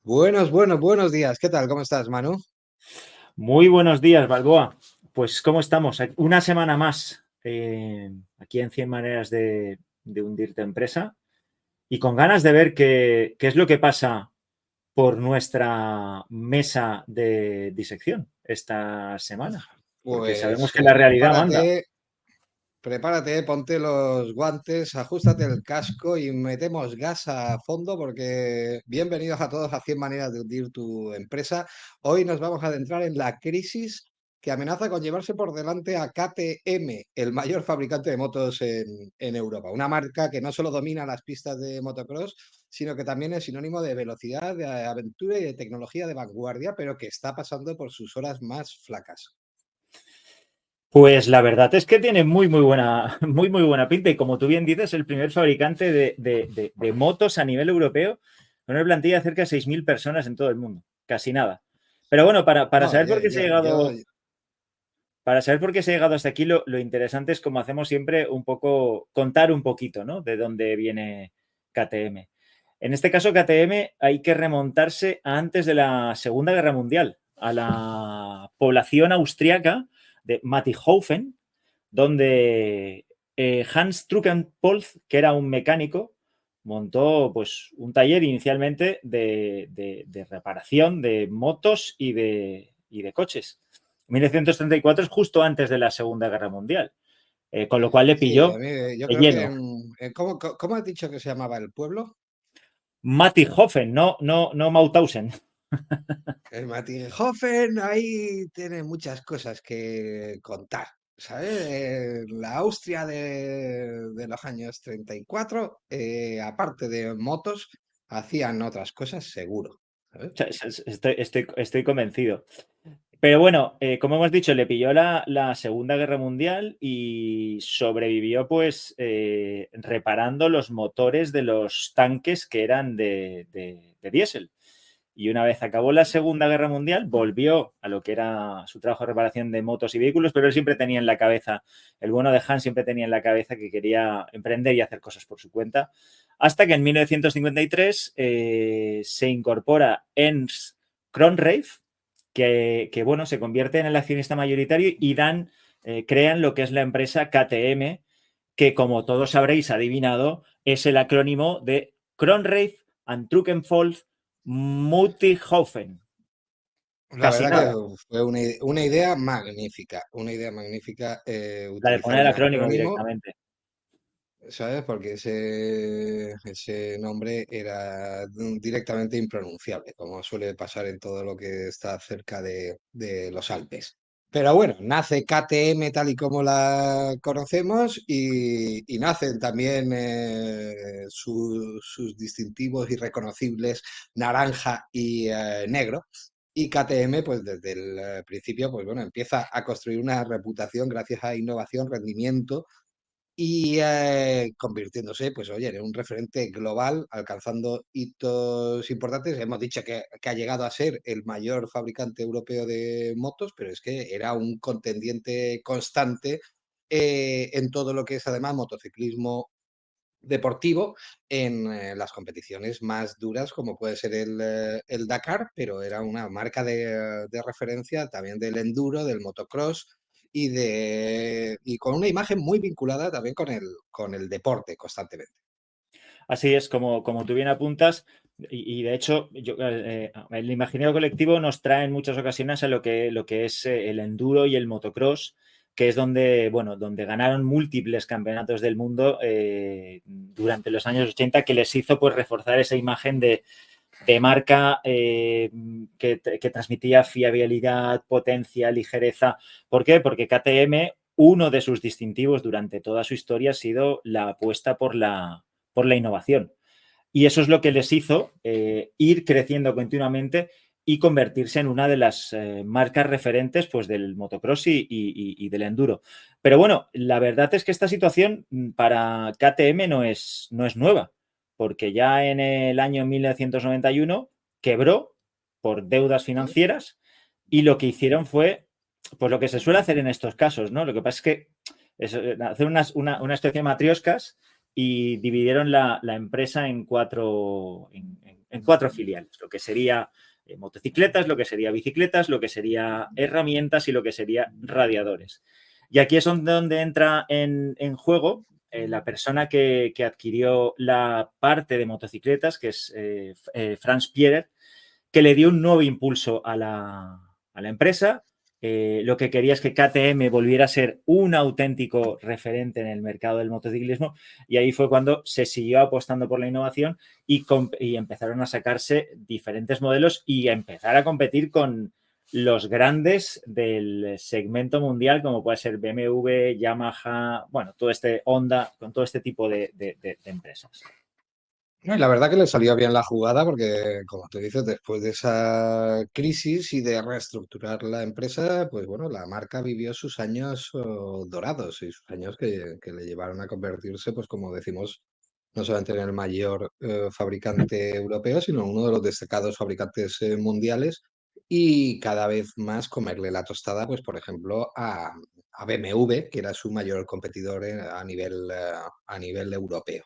Buenos días. ¿Qué tal? ¿Cómo estás, Manu? Muy buenos días, Balboa. Pues, ¿cómo estamos? Una semana más aquí en 100 maneras de hundir tu empresa y con ganas de ver qué es lo que pasa por nuestra mesa de disección esta semana, porque sabemos Pues que la realidad manda. prepárate, ponte los guantes, ajustate el casco y metemos gas a fondo porque bienvenidos a todos a 100 maneras de hundir tu empresa. Hoy nos vamos a adentrar en la crisis que amenaza con llevarse por delante a KTM, el mayor fabricante de motos en Europa. Una marca que no solo domina las pistas de motocross, sino que también es sinónimo de velocidad, de aventura y de tecnología de vanguardia, pero que está pasando por sus horas más flacas. Pues la verdad es que tiene muy buena, muy buena pinta y como tú bien dices, el primer fabricante de motos a nivel europeo con una plantilla de cerca de 6.000 personas en todo el mundo, casi nada. Pero bueno, para No, saber por qué se ha yo, llegado, para saber por qué se ha llegado hasta aquí, lo interesante es, como hacemos siempre, un poco contar un poquito, ¿no? De dónde viene KTM. En este caso, KTM hay que remontarse a antes de la Segunda Guerra Mundial, a la población austriaca de Mattighofen, donde Hans Trukenpolz, que era un mecánico, montó pues, un taller inicialmente de reparación de motos y de coches. 1934 es justo antes de la Segunda Guerra Mundial, con lo cual le sí, a pilló mí, yo de creo que lleno. ¿cómo has dicho que se llamaba el pueblo? Mattighofen, no Mauthausen. El Mattighofen, ahí tiene muchas cosas que contar, ¿sabes? La Austria de los años 34, aparte de motos, hacían otras cosas, seguro, ¿sabes? Estoy convencido. Pero bueno, como hemos dicho, le pilló la Segunda Guerra Mundial y sobrevivió pues reparando los motores de los tanques que eran de diésel. Y una vez acabó la Segunda Guerra Mundial, volvió a lo que era su trabajo de reparación de motos y vehículos, pero él siempre tenía en la cabeza, el bueno de Hans siempre tenía en la cabeza que quería emprender y hacer cosas por su cuenta, hasta que en 1953 se incorpora Ernst Kronreif, bueno, se convierte en el accionista mayoritario y crean lo que es la empresa KTM, que como todos habréis adivinado, es el acrónimo de Kronreif and Trukenpolz Muttihofen. La Casi verdad que nada. fue una idea magnífica La de utilizar poner el un acrónimo acrónimo. directamente. ¿Sabes? Porque ese nombre era directamente impronunciable, como suele pasar en todo lo que está cerca de los Alpes. Pero bueno, nace KTM tal y como la conocemos y nacen también sus distintivos y reconocibles naranja y negro. Y KTM, pues desde el principio, pues bueno, empieza a construir una reputación gracias a innovación, rendimiento y convirtiéndose, pues oye, en un referente global, alcanzando hitos importantes. Hemos dicho que ha llegado a ser el mayor fabricante europeo de motos, pero es que era un contendiente constante en todo lo que es además motociclismo deportivo en las competiciones más duras como puede ser el Dakar, pero era una marca de referencia también del enduro, del motocross y con una imagen muy vinculada también con el deporte constantemente. Así es, como tú bien apuntas, y de hecho, el imaginario colectivo nos trae en muchas ocasiones a lo que es el enduro y el motocross, que es donde, bueno, donde ganaron múltiples campeonatos del mundo durante los años 80, que les hizo pues reforzar esa imagen de marca que transmitía fiabilidad, potencia, ligereza. ¿Por qué? Porque KTM, uno de sus distintivos durante toda su historia ha sido la apuesta por la innovación. Y eso es lo que les hizo ir creciendo continuamente y convertirse en una de las marcas referentes pues, del motocross y del enduro. Pero bueno, la verdad es que esta situación para KTM no es nueva, porque ya en el año 1991 quebró por deudas ¿Mm? financieras y lo que hicieron fue pues lo que se suele hacer en estos casos, ¿no? Lo que pasa es que hacer una especie de matrioscas y dividieron la empresa en en 4 filiales, lo que sería motocicletas, lo que sería bicicletas, lo que sería herramientas y lo que sería radiadores. Y aquí es donde entra en juego la persona que adquirió la parte de motocicletas, que es Franz Pierer, que le dio un nuevo impulso a la empresa. Lo que quería es que KTM volviera a ser un auténtico referente en el mercado del motociclismo, y ahí fue cuando se siguió apostando por la innovación y empezaron a sacarse diferentes modelos y a empezar a competir con los grandes del segmento mundial, como puede ser BMW, Yamaha, bueno, todo este Honda, con todo este tipo de empresas. No, y la verdad que le salió bien la jugada porque, como tú dices, después de esa crisis y de reestructurar la empresa, pues bueno, la marca vivió sus años dorados y sus años que le llevaron a convertirse, pues como decimos, no solamente en el mayor fabricante europeo, sino en uno de los destacados fabricantes mundiales y cada vez más comerle la tostada, pues por ejemplo, a BMW, que era su mayor competidor a nivel europeo.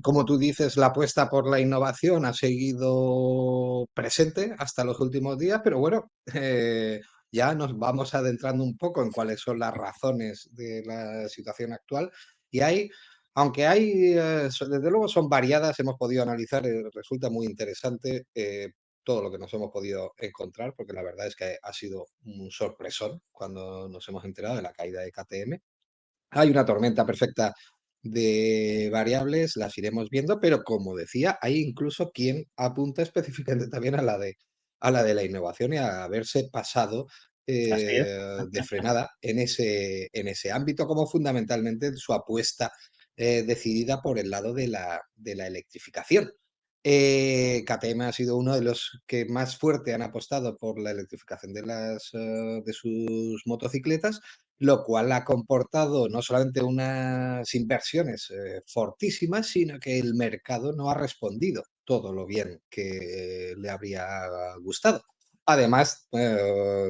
Como tú dices, la apuesta por la innovación ha seguido presente hasta los últimos días, pero bueno, ya nos vamos adentrando un poco en cuáles son las razones de la situación actual. Y aunque desde luego son variadas, hemos podido analizar, resulta muy interesante todo lo que nos hemos podido encontrar, porque la verdad es que ha sido un sorpresón cuando nos hemos enterado de la caída de KTM. Hay una tormenta perfecta de variables, las iremos viendo, pero como decía, hay incluso quien apunta específicamente también a la de la innovación y a haberse pasado Así es. de frenada en ese ámbito, como fundamentalmente su apuesta decidida por el lado de la electrificación. KTM ha sido uno de los que más fuerte han apostado por la electrificación de sus motocicletas, lo cual ha comportado no solamente unas inversiones fortísimas, sino que el mercado no ha respondido todo lo bien que le habría gustado. Además,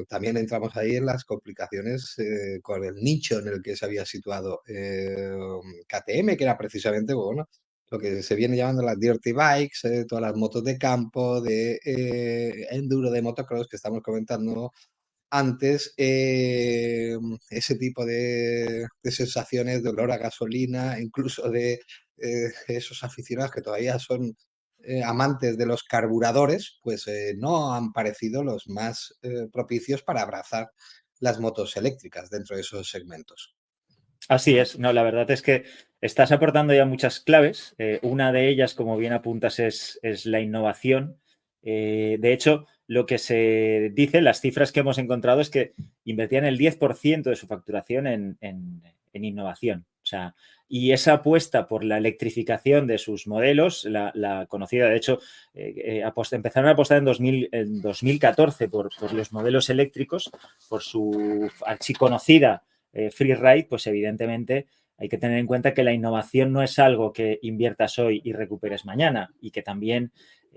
también entramos ahí en las complicaciones con el nicho en el que se había situado KTM, que era precisamente, bueno, lo que se viene llamando las dirty bikes, todas las motos de campo, de enduro, de motocross que estamos comentando antes, ese tipo de sensaciones de olor a gasolina, incluso de esos aficionados que todavía son amantes de los carburadores, pues no han parecido los más propicios para abrazar las motos eléctricas dentro de esos segmentos. Así es, no, la verdad es que estás aportando ya muchas claves. Una de ellas, como bien apuntas, es la innovación. De hecho, lo que se dice, las cifras que hemos encontrado es que invertían el 10% de su facturación en innovación. O sea, y esa apuesta por la electrificación de sus modelos, la conocida, de hecho, empezaron a apostar en 2014 por los modelos eléctricos, por su archiconocida free ride, pues evidentemente hay que tener en cuenta que la innovación no es algo que inviertas hoy y recuperes mañana, y que también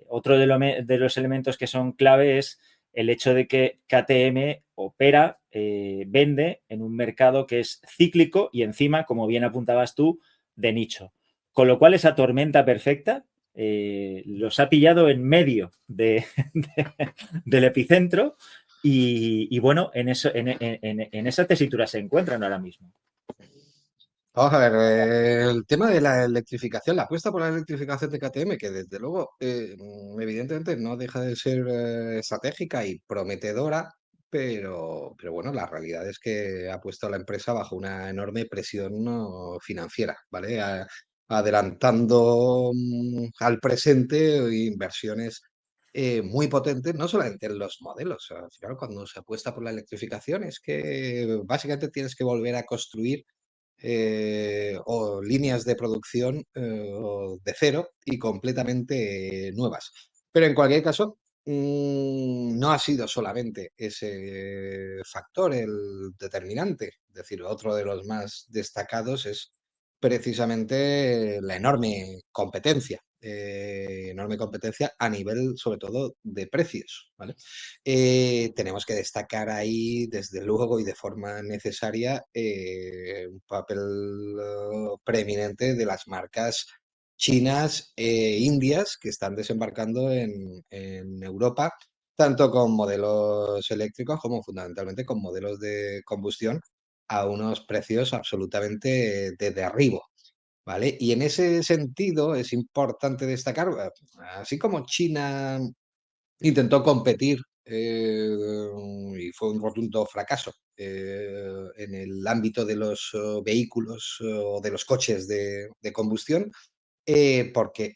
otro de los elementos que son clave es el hecho de que KTM opera, vende en un mercado que es cíclico y encima, como bien apuntabas tú, de nicho. Con lo cual esa tormenta perfecta los ha pillado en medio del epicentro y bueno, en esa tesitura se encuentran ahora mismo. Vamos a ver, el tema de la electrificación, la apuesta por la electrificación de KTM, que desde luego, evidentemente no deja de ser estratégica y prometedora, pero bueno, la realidad es que ha puesto a la empresa bajo una enorme presión ¿no? financiera, ¿vale? Adelantando al presente inversiones muy potentes, no solamente en los modelos. Al final, cuando se apuesta por la electrificación, es que básicamente tienes que volver a construir o líneas de producción de cero y completamente nuevas. Pero en cualquier caso, no ha sido solamente ese factor el determinante. Es decir, otro de los más destacados es precisamente la enorme competencia a nivel sobre todo de precios, ¿vale? Tenemos que destacar ahí, desde luego y de forma necesaria, un papel preeminente de las marcas chinas e indias que están desembarcando en Europa, tanto con modelos eléctricos como fundamentalmente con modelos de combustión a unos precios absolutamente de derribo. ¿Vale? Y en ese sentido es importante destacar, así como China intentó competir y fue un rotundo fracaso en el ámbito de los vehículos o de los coches de combustión, porque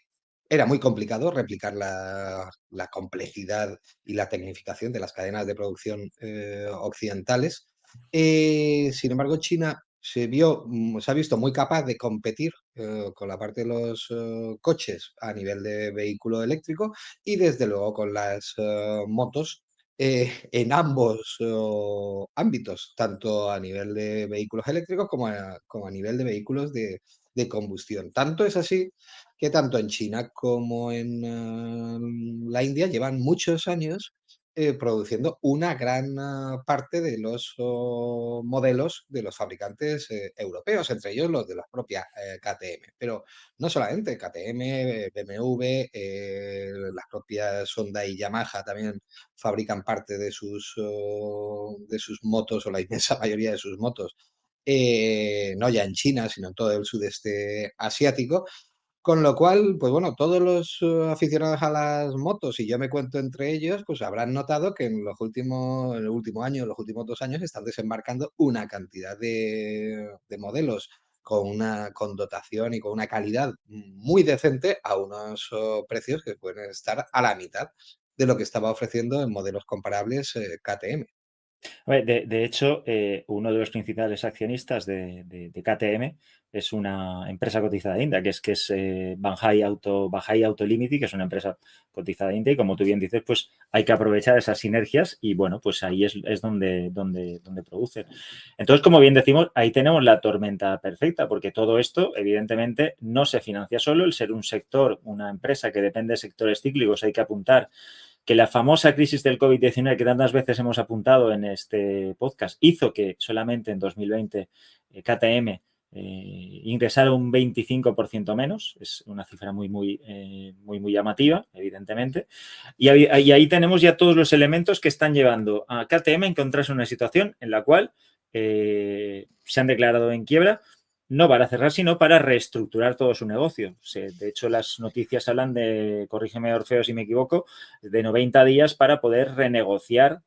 era muy complicado replicar la complejidad y la tecnificación de las cadenas de producción occidentales. Sin embargo, China se ha visto muy capaz de competir con la parte de los coches a nivel de vehículo eléctrico y desde luego con las motos en ambos ámbitos, tanto a nivel de vehículos eléctricos como a nivel de vehículos de combustión. Tanto es así que tanto en China como en la India llevan muchos años produciendo una gran parte de los modelos de los fabricantes europeos, entre ellos los de la propia KTM. Pero no solamente KTM, BMW, las propias Honda y Yamaha también fabrican parte de sus motos o la inmensa mayoría de sus motos no ya en China, sino en todo el sudeste asiático. Con lo cual, pues bueno, todos los aficionados a las motos, y yo me cuento entre ellos, pues habrán notado que en el último año, en los últimos 2 años, están desembarcando una cantidad de modelos con dotación y con una calidad muy decente a unos precios que pueden estar a la mitad de lo que estaba ofreciendo en modelos comparables KTM. De hecho, uno de los principales accionistas de KTM es una empresa cotizada de India, que es Bajaj Auto Limited, que es una empresa cotizada de India, y como tú bien dices, pues hay que aprovechar esas sinergias y bueno, pues ahí es donde producen. Entonces, como bien decimos, ahí tenemos la tormenta perfecta, porque todo esto, evidentemente, no se financia solo. El ser un sector, una empresa que depende de sectores cíclicos, hay que apuntar que la famosa crisis del COVID-19 que tantas veces hemos apuntado en este podcast hizo que solamente en 2020 KTM ingresara un 25% menos. Es una cifra muy llamativa, evidentemente. Y ahí tenemos ya todos los elementos que están llevando a KTM a encontrarse en una situación en la cual se han declarado en quiebra, no para cerrar, sino para reestructurar todo su negocio. De hecho, las noticias hablan de, corrígeme Orfeo si me equivoco, de 90 días para poder renegociar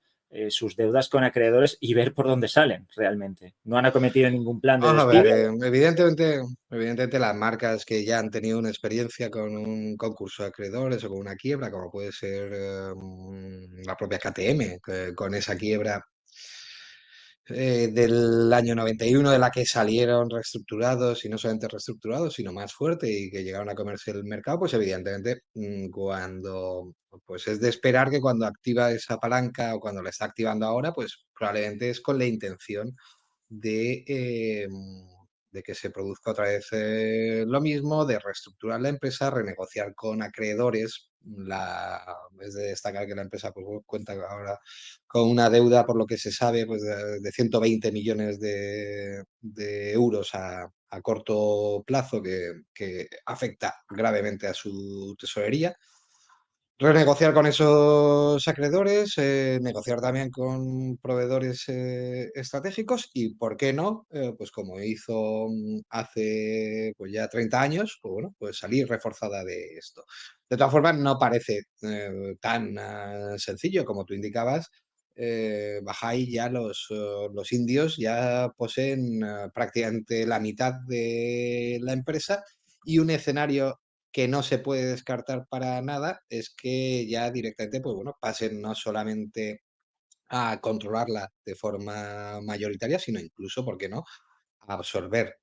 sus deudas con acreedores y ver por dónde salen realmente. No han acometido ningún plan de Vamos a ver, despido. evidentemente las marcas que ya han tenido una experiencia con un concurso de acreedores o con una quiebra, como puede ser la propia KTM, con esa quiebra del año 91 de la que salieron reestructurados y no solamente reestructurados, sino más fuerte y que llegaron a comerse el mercado, pues evidentemente cuando pues es de esperar que cuando activa esa palanca o cuando la está activando ahora, pues probablemente es con la intención de, de que se produzca otra vez lo mismo, de reestructurar la empresa, renegociar con acreedores. Es de destacar que la empresa pues, cuenta ahora con una deuda, por lo que se sabe, pues, de 120 millones de euros a corto plazo que afecta gravemente a su tesorería. Renegociar con esos acreedores, negociar también con proveedores estratégicos y, ¿por qué no? Pues como hizo hace pues ya 30 años, pues bueno, pues salir reforzada de esto. De todas formas, no parece tan sencillo como tú indicabas. Bajay ya los indios ya poseen prácticamente la mitad de la empresa y un escenario que no se puede descartar para nada es que ya directamente, pues bueno, pasen no solamente a controlarla de forma mayoritaria, sino incluso, ¿por qué no?, a absorber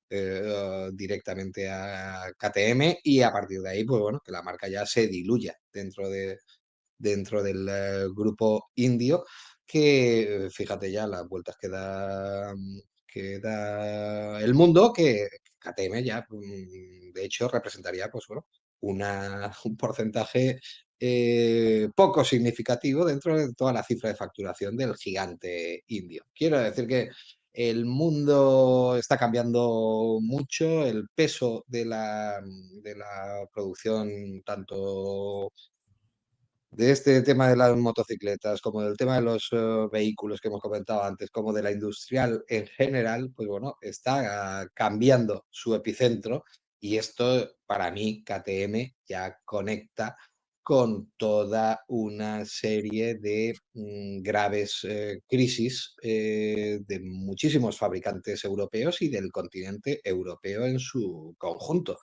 directamente a KTM y a partir de ahí, pues bueno, que la marca ya se diluya dentro del grupo indio, que fíjate ya las vueltas que da el mundo, que KTM ya, de hecho, representaría, pues bueno, un porcentaje poco significativo dentro de toda la cifra de facturación del gigante indio. Quiero decir que El mundo está cambiando mucho, el peso de la producción, tanto de este tema de las motocicletas, como del tema de los vehículos que hemos comentado antes, como de la industrial en general, pues bueno, está cambiando su epicentro y esto para mí, KTM, ya conecta con toda una serie de graves crisis de muchísimos fabricantes europeos y del continente europeo en su conjunto.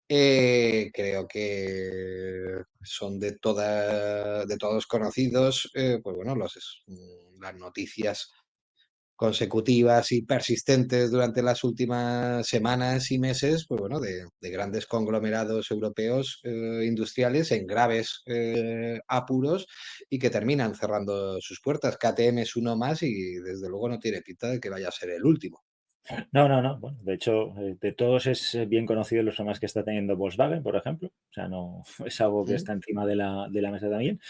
Creo que son de todos conocidos, pues bueno, las noticias consecutivas y persistentes durante las últimas semanas y meses, pues bueno, de grandes conglomerados europeos industriales en graves apuros y que terminan cerrando sus puertas. KTM es uno más y desde luego no tiene pinta de que vaya a ser el último. No, no, no. Bueno, de hecho, de todos es bien conocido los problemas que está teniendo Volkswagen, por ejemplo. O sea, no es algo que ¿Mm? está encima de la mesa también.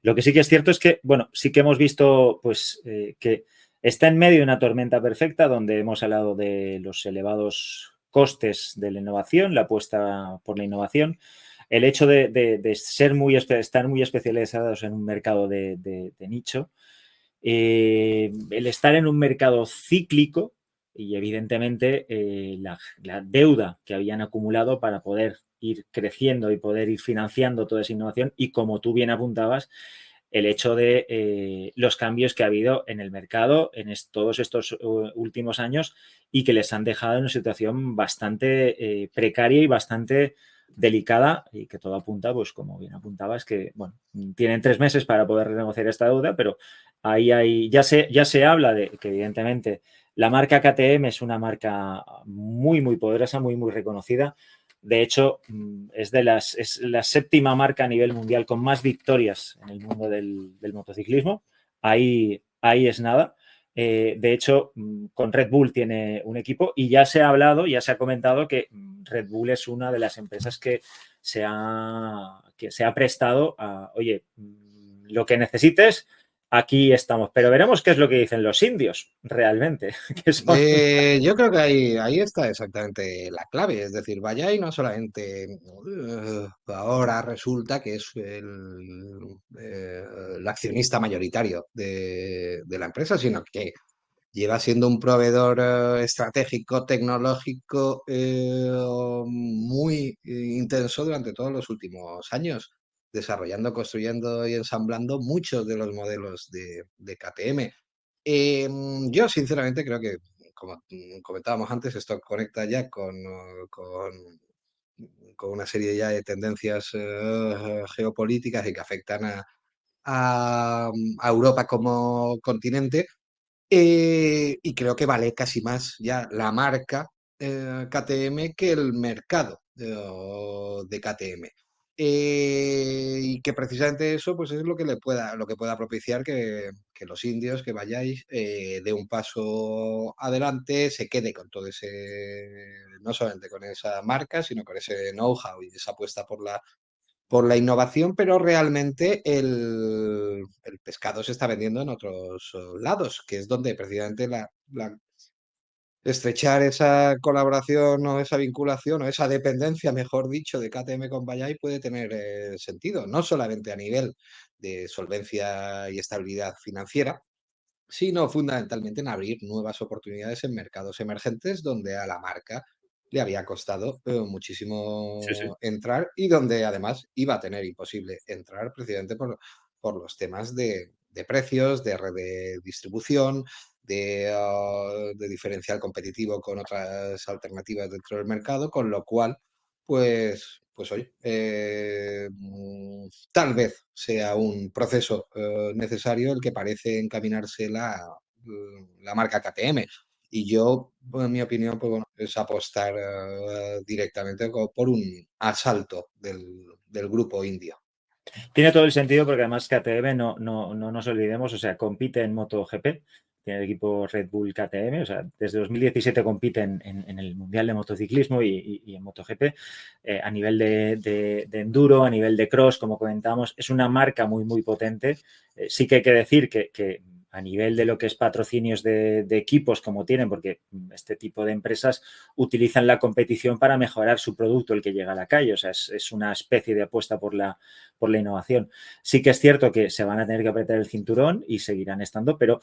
Lo que sí que es cierto es que, bueno, sí que hemos visto, pues, que está en medio de una tormenta perfecta donde hemos hablado de los elevados costes de la innovación, la apuesta por la innovación, el hecho de ser estar muy especializados en un mercado de nicho, el estar en un mercado cíclico y evidentemente la deuda que habían acumulado para poder ir creciendo y poder ir financiando toda esa innovación y como tú bien apuntabas, el hecho de los cambios que ha habido en el mercado en todos estos últimos años y que les han dejado en una situación bastante precaria y bastante delicada y que todo apunta, pues como bien apuntabas, que bueno, tienen 3 meses para poder renegociar esta deuda, pero ahí ya se habla de que evidentemente la marca KTM es una marca muy, muy poderosa, muy, muy reconocida. De hecho, es la séptima marca a nivel mundial con más victorias en el mundo del motociclismo. Ahí es nada. De hecho, con Red Bull tiene un equipo y ya se ha hablado, ya se ha comentado que Red Bull es una de las empresas que que se ha prestado a, oye, lo que necesites, aquí estamos. Pero veremos qué es lo que dicen los indios realmente, que son... Yo creo que ahí está exactamente la clave. Es decir, Valley no solamente ahora resulta que es el accionista mayoritario de la empresa, sino que lleva siendo un proveedor estratégico, tecnológico muy intenso durante todos los últimos años, desarrollando, construyendo y ensamblando muchos de los modelos de KTM. Yo sinceramente creo que, como comentábamos antes, esto conecta ya con una serie ya de tendencias geopolíticas y que afectan a Europa como continente. Y creo que vale casi más ya la marca KTM que el mercado de KTM. Y que precisamente eso pues es lo que pueda propiciar que los indios que vayáis de un paso adelante, se quede con todo ese, no solamente con esa marca, sino con ese know-how y esa apuesta por la innovación, pero realmente el pescado se está vendiendo en otros lados, que es donde precisamente estrechar esa colaboración o esa vinculación o esa dependencia, mejor dicho, de KTM con Bajaj puede tener sentido, no solamente a nivel de solvencia y estabilidad financiera, sino fundamentalmente en abrir nuevas oportunidades en mercados emergentes donde a la marca le había costado Sí, sí. muchísimo entrar y donde además iba a tener imposible entrar precisamente por los temas de precios, de red de distribución, de diferencial competitivo con otras alternativas dentro del mercado, con lo cual, pues oye, tal vez sea un proceso necesario el que parece encaminarse la marca KTM. Y yo, en mi opinión, pues bueno, es apostar directamente por un asalto del grupo indio. Tiene todo el sentido porque además KTM no nos olvidemos, o sea, compite en MotoGP, tiene el equipo Red Bull KTM, o sea, desde 2017 compiten en el Mundial de Motociclismo y en MotoGP a nivel de enduro, a nivel de cross, como comentamos, es una marca muy, muy potente. Sí que hay que decir que a nivel de lo que es patrocinios de equipos como tienen, porque este tipo de empresas utilizan la competición para mejorar su producto, el que llega a la calle. O sea, es una especie de apuesta por la innovación. Sí que es cierto que se van a tener que apretar el cinturón y seguirán estando, pero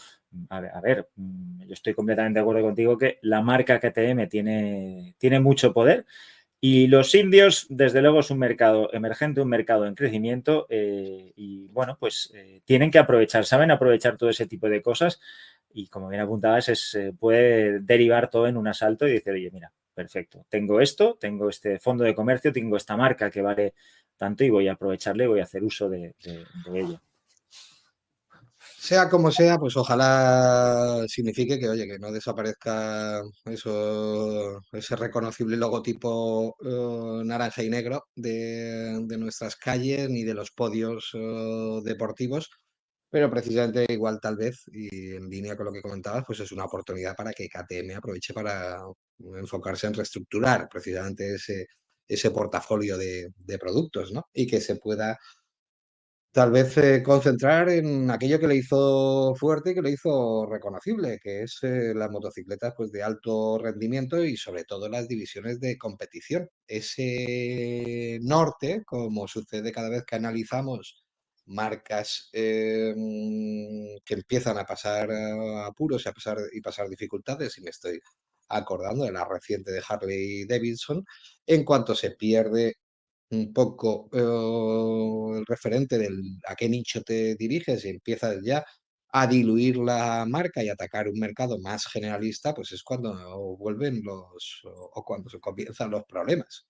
a ver, yo estoy completamente de acuerdo contigo que la marca KTM tiene mucho poder. Y los indios, desde luego, es un mercado emergente, un mercado en crecimiento y, bueno, pues tienen que aprovechar, saben aprovechar todo ese tipo de cosas y, como bien apuntabas, puede derivar todo en un asalto y decir, oye, mira, perfecto, tengo esto, tengo este fondo de comercio, tengo esta marca que vale tanto y voy a aprovecharle y voy a hacer uso de ello. Sea como sea, pues ojalá signifique que, oye, que no desaparezca eso, ese reconocible logotipo naranja y negro de nuestras calles ni de los podios deportivos, pero precisamente igual tal vez, y en línea con lo que comentabas, pues es una oportunidad para que KTM aproveche para enfocarse en reestructurar precisamente ese portafolio de productos, ¿no? Y que se pueda tal vez concentrar en aquello que le hizo fuerte y que le hizo reconocible, que es las motocicletas pues, de alto rendimiento y sobre todo las divisiones de competición. Ese norte, como sucede cada vez que analizamos marcas que empiezan a pasar apuros y pasar dificultades, y me estoy acordando de la reciente de Harley Davidson, en cuanto se pierde un poco el referente a qué nicho te diriges y empiezas ya a diluir la marca y atacar un mercado más generalista, pues es cuando vuelven o cuando se comienzan los problemas.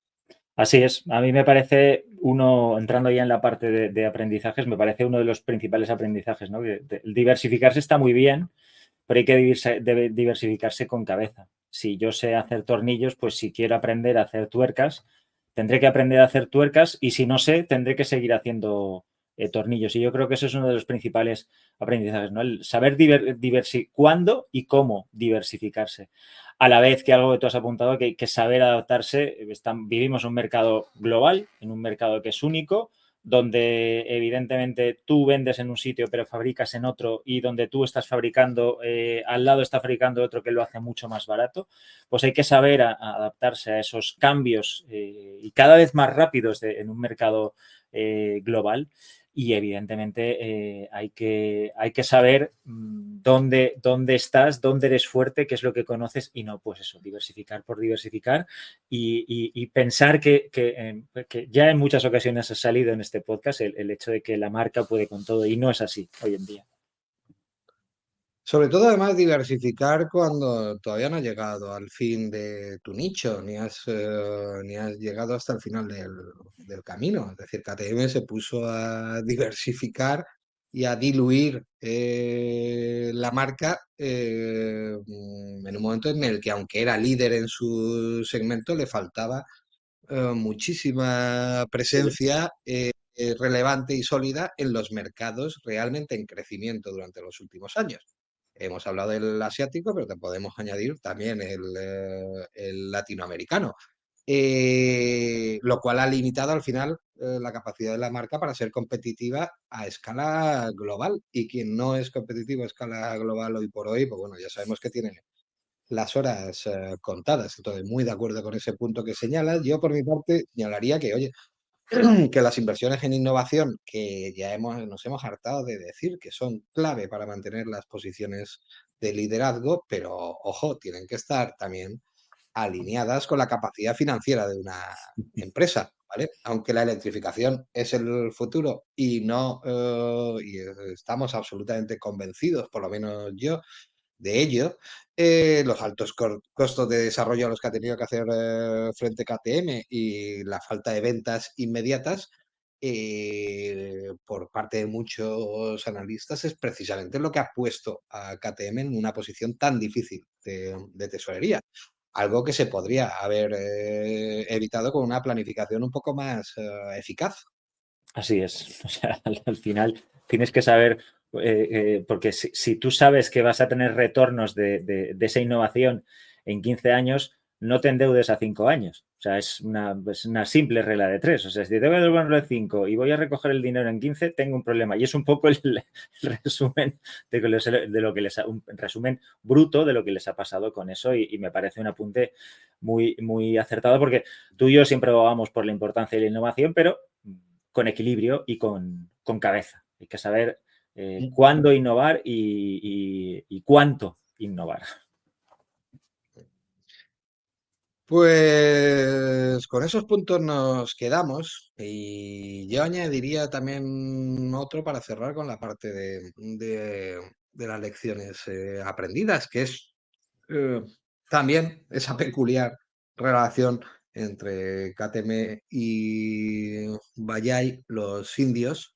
Así es, a mí me parece entrando ya en la parte de aprendizajes, me parece uno de los principales aprendizajes, ¿no? El diversificarse está muy bien, pero hay que diversificarse con cabeza. Si yo sé hacer tornillos, pues si quiero aprender a hacer tuercas, tendré que aprender a hacer tuercas y si no sé, tendré que seguir haciendo tornillos. Y yo creo que eso es uno de los principales aprendizajes, ¿no? El saber cuándo y cómo diversificarse. A la vez que algo que tú has apuntado, que hay que saber adaptarse. Vivimos en un mercado global, en un mercado que es único, donde evidentemente tú vendes en un sitio pero fabricas en otro y donde tú estás fabricando, al lado está fabricando otro que lo hace mucho más barato, pues hay que saber adaptarse a esos cambios y cada vez más rápidos en un mercado global. Y evidentemente hay que saber dónde estás, dónde eres fuerte, qué es lo que conoces y no, pues eso, diversificar por diversificar y pensar que ya en muchas ocasiones ha salido en este podcast el hecho de que la marca puede con todo y no es así hoy en día. Sobre todo, además, diversificar cuando todavía no has llegado al fin de tu nicho, ni has llegado hasta el final del camino. Es decir, KTM se puso a diversificar y a diluir la marca en un momento en el que, aunque era líder en su segmento, le faltaba muchísima presencia relevante y sólida en los mercados realmente en crecimiento durante los últimos años. Hemos hablado del asiático, pero te podemos añadir también el latinoamericano, lo cual ha limitado al final la capacidad de la marca para ser competitiva a escala global. Y quien no es competitivo a escala global hoy por hoy, pues bueno, ya sabemos que tiene las horas contadas. Entonces, muy de acuerdo con ese punto que señalas. Yo, por mi parte, señalaría que, oye, que las inversiones en innovación, que ya nos hemos hartado de decir que son clave para mantener las posiciones de liderazgo, pero ojo, tienen que estar también alineadas con la capacidad financiera de una empresa, ¿vale? Aunque la electrificación es el futuro y no y estamos absolutamente convencidos, por lo menos yo, de ello, los altos costos de desarrollo a los que ha tenido que hacer frente KTM y la falta de ventas inmediatas por parte de muchos analistas es precisamente lo que ha puesto a KTM en una posición tan difícil de tesorería. Algo que se podría haber evitado con una planificación un poco más eficaz. Así es. O sea, al final tienes que saber, porque si tú sabes que vas a tener retornos de esa innovación en 15 años, no te endeudes a 5 años. O sea, es una simple regla de 3. O sea, si tengo que devolverlo en 5 y voy a recoger el dinero en 15, tengo un problema. Y es un poco el resumen de lo que les un resumen bruto de lo que les ha pasado con eso, y me parece un apunte muy, muy acertado, porque tú y yo siempre vamos por la importancia de la innovación, pero con equilibrio y con cabeza. Hay que saber cuándo innovar y cuánto innovar. Pues con esos puntos nos quedamos y yo añadiría también otro para cerrar con la parte de las lecciones aprendidas, que es eh, también esa peculiar relación entre KTM y Valley, los indios,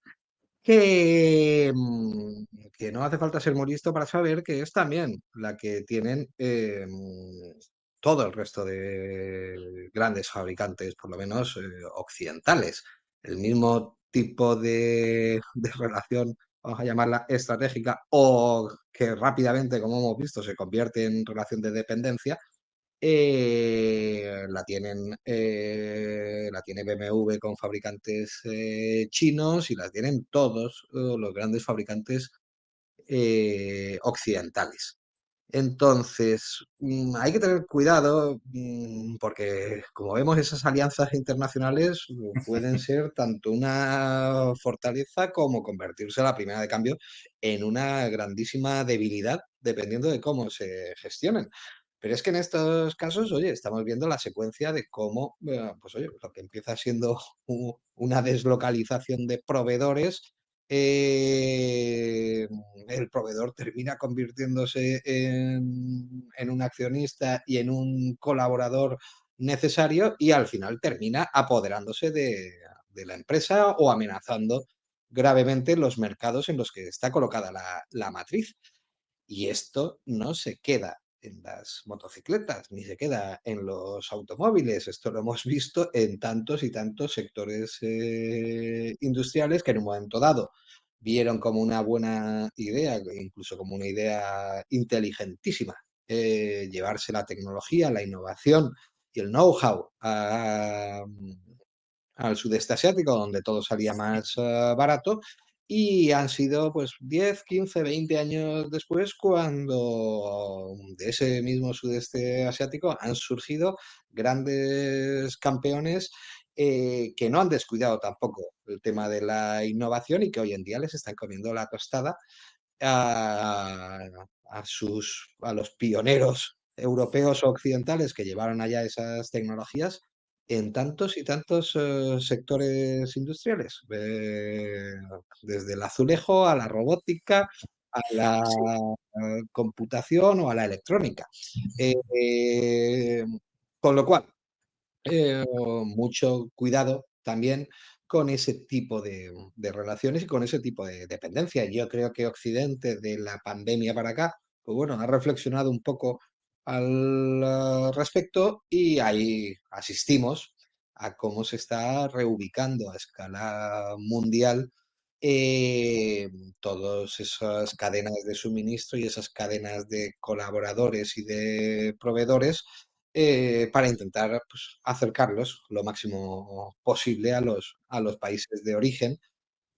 que no hace falta ser muy listo para saber que es también la que tienen todo el resto de grandes fabricantes, por lo menos occidentales. El mismo tipo de relación, vamos a llamarla estratégica, o que rápidamente, como hemos visto, se convierte en relación de dependencia, la tiene BMW con fabricantes chinos, y la tienen todos los grandes fabricantes occidentales. Entonces, hay que tener cuidado, porque como vemos, esas alianzas internacionales pueden ser tanto una fortaleza como convertirse a la primera de cambio en una grandísima debilidad, dependiendo de cómo se gestionen. Pero es que en estos casos, oye, estamos viendo la secuencia de cómo, pues oye, lo que empieza siendo una deslocalización de proveedores, eh, el proveedor termina convirtiéndose en un accionista y en un colaborador necesario, y al final termina apoderándose de la empresa o amenazando gravemente los mercados en los que está colocada la matriz. Y esto no se queda en las motocicletas, ni se queda en los automóviles. Esto lo hemos visto en tantos y tantos sectores industriales, que en un momento dado vieron como una buena idea, incluso como una idea inteligentísima, llevarse la tecnología, la innovación y el know-how al sudeste asiático, donde todo salía más barato, y han sido pues 10, 15, 20 años después cuando de ese mismo sudeste asiático han surgido grandes campeones, que no han descuidado tampoco el tema de la innovación, y que hoy en día les están comiendo la tostada a, a los pioneros europeos o occidentales que llevaron allá esas tecnologías en tantos y tantos sectores industriales, desde el azulejo a la robótica, a la Sí. computación o a la electrónica. Eh, eh, con lo cual, mucho cuidado también con ese tipo de relaciones y con ese tipo de dependencia. Yo creo que Occidente, de la pandemia para acá, pues bueno, ha reflexionado un poco al respecto, y ahí asistimos a cómo se está reubicando a escala mundial eh, todas esas cadenas de suministro y esas cadenas de colaboradores y de proveedores, para intentar pues, acercarlos lo máximo posible a los países de origen,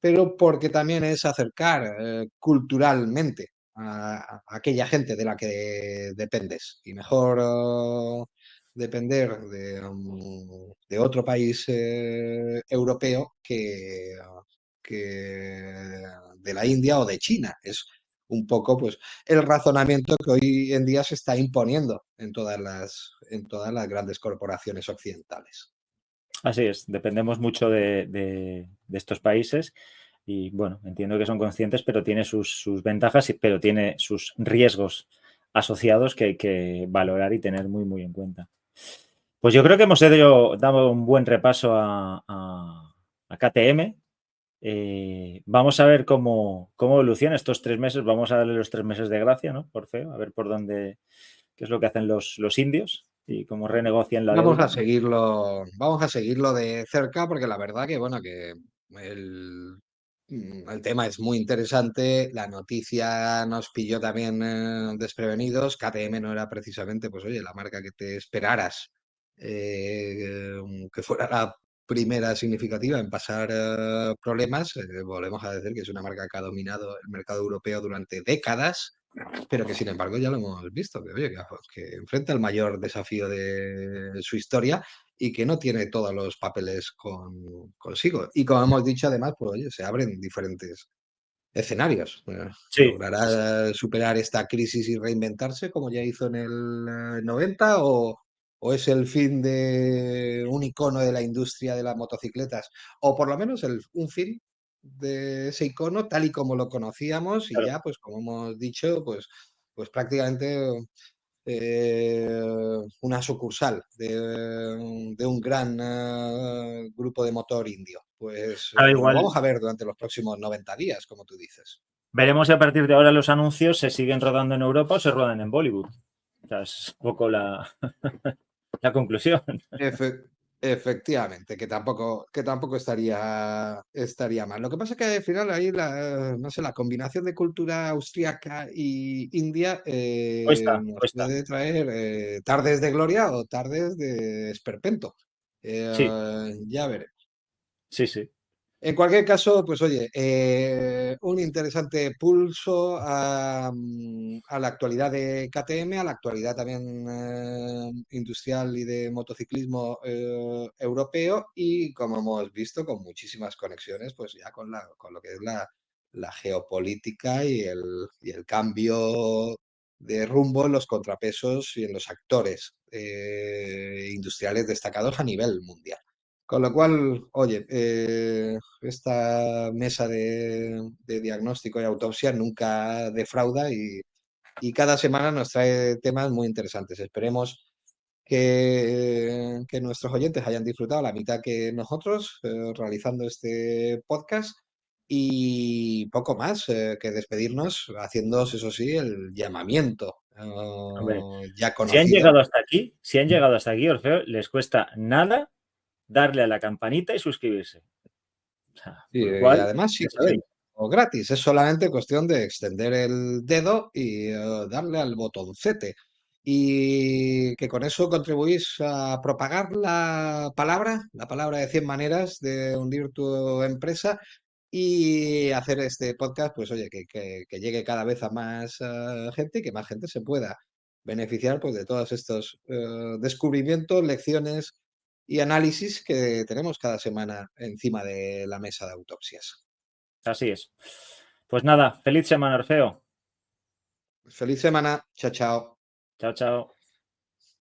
pero porque también es acercar culturalmente a aquella gente de la que dependes. Y mejor depender de otro país europeo que de la India o de China. Es un poco pues el razonamiento que hoy en día se está imponiendo en todas las grandes corporaciones occidentales. Así es, dependemos mucho de estos países y bueno, entiendo que son conscientes, pero tiene sus ventajas, pero tiene sus riesgos asociados que hay que valorar y tener muy, muy en cuenta. Pues yo creo que hemos dado un buen repaso a KTM. Vamos a ver cómo evoluciona estos 3 meses. Vamos a darle los 3 meses de gracia, ¿no? Por feo, a ver por dónde, qué es lo que hacen los indios y cómo renegocian la deuda. Vamos a seguirlo de cerca, porque la verdad que, bueno, que el El tema es muy interesante, la noticia nos pilló también desprevenidos. KTM no era precisamente, pues oye, la marca que te esperaras que fuera la primera significativa en pasar problemas. Volvemos a decir que es una marca que ha dominado el mercado europeo durante décadas, pero que sin embargo ya lo hemos visto, que, oye, que enfrenta el mayor desafío de su historia y que no tiene todos los papeles consigo. Y como hemos dicho, además, pues oye, se abren diferentes escenarios. Sí, sí, sí. ¿Logrará superar esta crisis y reinventarse como ya hizo en el 90 o es el fin de un icono de la industria de las motocicletas? O por lo menos un fin de ese icono tal y como lo conocíamos y Claro. ya, pues como hemos dicho, pues prácticamente una sucursal de un gran grupo de motor indio. Pues Claro, lo igual vamos a ver durante los próximos 90 días, como tú dices. veremos si a partir de ahora los anuncios se siguen rodando en Europa o se rodan en Bollywood. O sea, es un poco la conclusión. Efe- Efectivamente, que tampoco estaría mal. Lo que pasa es que al final ahí no sé, la combinación de cultura austríaca y india Cuesta, nos cuesta. puede traer tardes de gloria o tardes de esperpento. Sí, Ya veremos. sí, sí. En cualquier caso, pues oye, un interesante pulso a la actualidad de KTM, a la actualidad también industrial y de motociclismo europeo y como hemos visto, con muchísimas conexiones, pues ya con lo que es la geopolítica y el cambio de rumbo en los contrapesos y en los actores industriales destacados a nivel mundial. Con lo cual, oye, esta mesa de diagnóstico y autopsia nunca defrauda y cada semana nos trae temas muy interesantes. Esperemos que nuestros oyentes hayan disfrutado la mitad que nosotros realizando este podcast y poco más que despedirnos, haciéndoos, eso sí, el llamamiento Hombre, ya si han conocido. llegado hasta aquí, si han llegado hasta aquí, Orfeo, les cuesta nada darle a la campanita y suscribirse. O sea, Y con lo cual, además, ya sí, sabéis. o gratis, es solamente cuestión de extender el dedo y darle al botoncete. Y que con eso contribuís a propagar la palabra de 100 maneras de hundir tu empresa y hacer este podcast, pues oye, que llegue cada vez a más gente y que más gente se pueda beneficiar pues, de todos estos descubrimientos, lecciones y análisis que tenemos cada semana encima de la mesa de autopsias. Así es. Pues nada, feliz semana, Orfeo. Feliz semana, chao, chao. Chao, chao.